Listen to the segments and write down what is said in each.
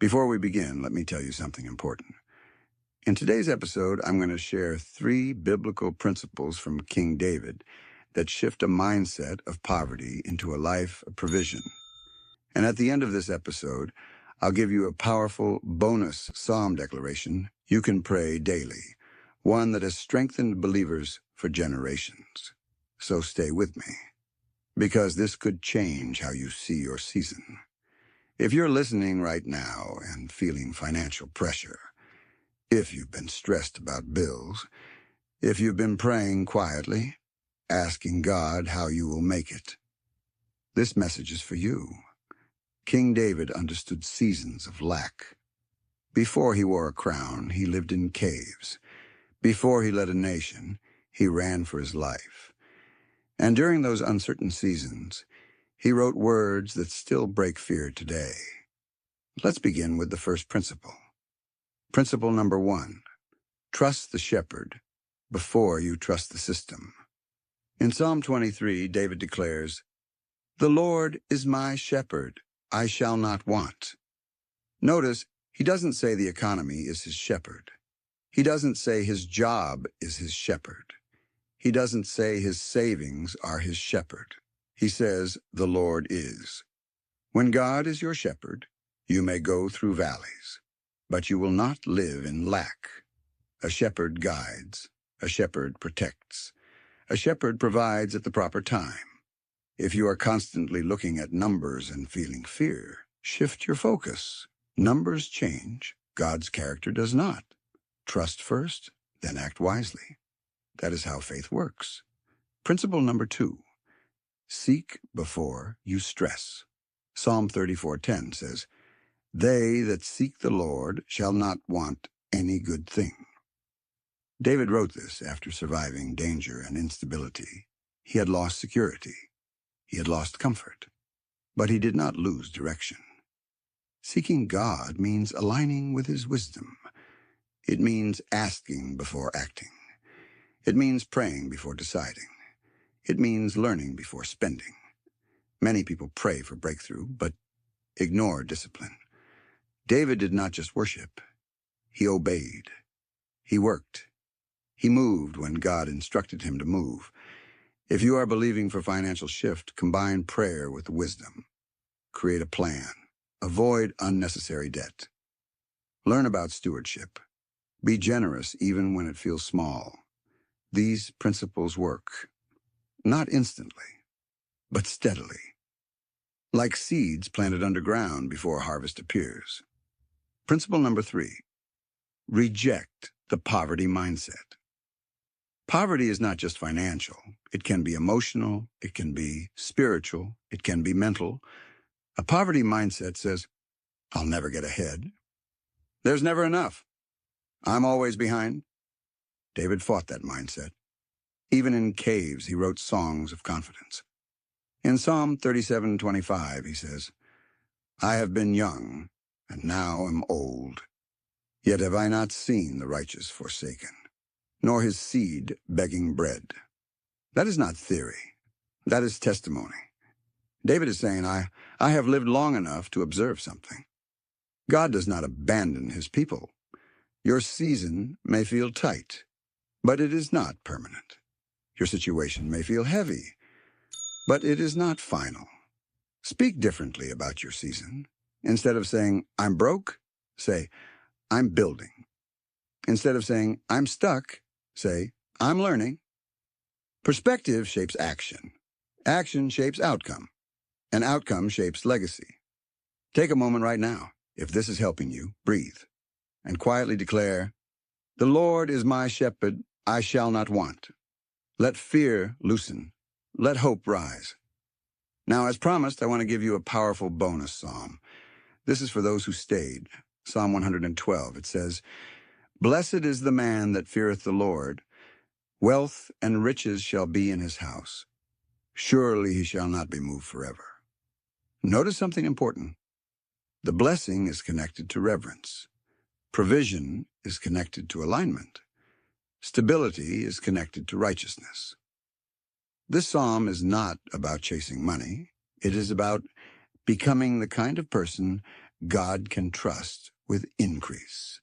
Before we begin, let me tell you something important. In today's episode, I'm going to share 3 biblical principles from King David that shift a mindset of poverty into a life of provision. And at the end of this episode, I'll give you a powerful bonus psalm declaration you can pray daily, one that has strengthened believers for generations. So stay with me, because this could change how you see your season. If you're listening right now and feeling financial pressure, if you've been stressed about bills, if you've been praying quietly, asking God how you will make it, this message is for you. King David understood seasons of lack. Before he wore a crown, he lived in caves. Before he led a nation, he ran for his life. And during those uncertain seasons, he wrote words that still break fear today. Let's begin with the first principle. Principle number 1, trust the shepherd before you trust the system. In Psalm 23, David declares, "The Lord is my shepherd, I shall not want." Notice, he doesn't say the economy is his shepherd. He doesn't say his job is his shepherd. He doesn't say his savings are his shepherd. He says, the Lord is. When God is your shepherd, you may go through valleys, but you will not live in lack. A shepherd guides. A shepherd protects. A shepherd provides at the proper time. If you are constantly looking at numbers and feeling fear, shift your focus. Numbers change. God's character does not. Trust first, then act wisely. That is how faith works. Principle number 2, seek before you stress. Psalm 34:10 says, "They that seek the Lord shall not want any good thing." David wrote this after surviving danger and instability. He had lost security. He had lost comfort. But he did not lose direction. Seeking God means aligning with his wisdom. It means asking before acting. It means praying before deciding. It means learning before spending. Many people pray for breakthrough, but ignore discipline. David did not just worship. He obeyed. He worked. He moved when God instructed him to move. If you are believing for financial shift, combine prayer with wisdom. Create a plan. Avoid unnecessary debt. Learn about stewardship. Be generous even when it feels small. These principles work, not instantly, but steadily, like seeds planted underground before harvest appears. Principle number 3, reject the poverty mindset. Poverty is not just financial. It can be emotional, it can be spiritual, it can be mental. A poverty mindset says, I'll never get ahead. There's never enough. I'm always behind. David fought that mindset. Even in caves, he wrote songs of confidence. In Psalm 37:25, he says, "I have been young, and now am old. Yet have I not seen the righteous forsaken, nor his seed begging bread." That is not theory. That is testimony. David is saying, I have lived long enough to observe something. God does not abandon his people. Your season may feel tight, but it is not permanent. Your situation may feel heavy, but it is not final. Speak differently about your season. Instead of saying, I'm broke, say, I'm building. Instead of saying, I'm stuck, say, I'm learning. Perspective shapes action. Action shapes outcome. And outcome shapes legacy. Take a moment right now. If this is helping you, breathe and quietly declare, "The Lord is my shepherd, I shall not want." Let fear loosen. Let hope rise. Now, as promised, I want to give you a powerful bonus psalm. This is for those who stayed. Psalm 112, it says, "Blessed is the man that feareth the Lord. Wealth and riches shall be in his house. Surely he shall not be moved forever." Notice something important. The blessing is connected to reverence. Provision is connected to alignment. Stability is connected to righteousness. This psalm is not about chasing money. It is about becoming the kind of person God can trust with increase.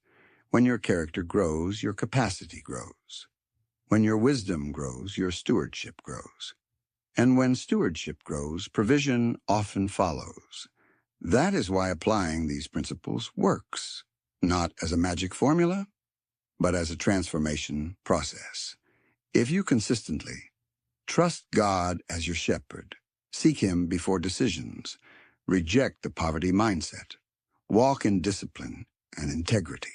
When your character grows, your capacity grows. When your wisdom grows, your stewardship grows. And when stewardship grows, provision often follows. That is why applying these principles works, not as a magic formula, but as a transformation process. If you consistently trust God as your shepherd, seek Him before decisions, reject the poverty mindset, walk in discipline and integrity,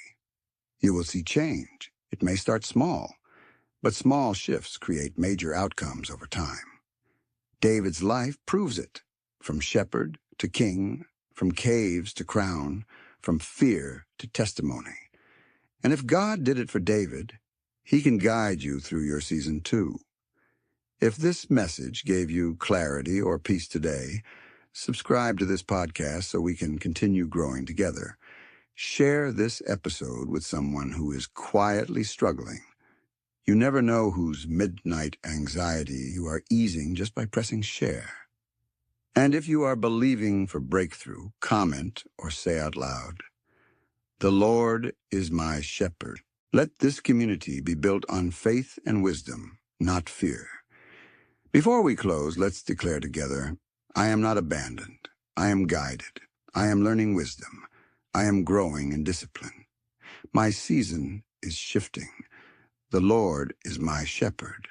you will see change. It may start small, but small shifts create major outcomes over time. David's life proves it. From shepherd to king, from caves to crown, from fear to testimony. And if God did it for David, He can guide you through your season too. If this message gave you clarity or peace today, subscribe to this podcast so we can continue growing together. Share this episode with someone who is quietly struggling. You never know whose midnight anxiety you are easing just by pressing share. And if you are believing for breakthrough, comment or say out loud, "The Lord is my shepherd." Let this community be built on faith and wisdom, not fear. Before we close, let's declare together, I am not abandoned. I am guided. I am learning wisdom. I am growing in discipline. My season is shifting. The Lord is my shepherd,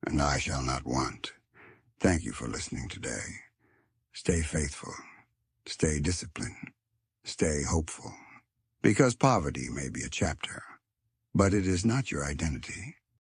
and I shall not want. Thank you for listening today. Stay faithful. Stay disciplined. Stay hopeful. Because poverty may be a chapter, but it is not your identity.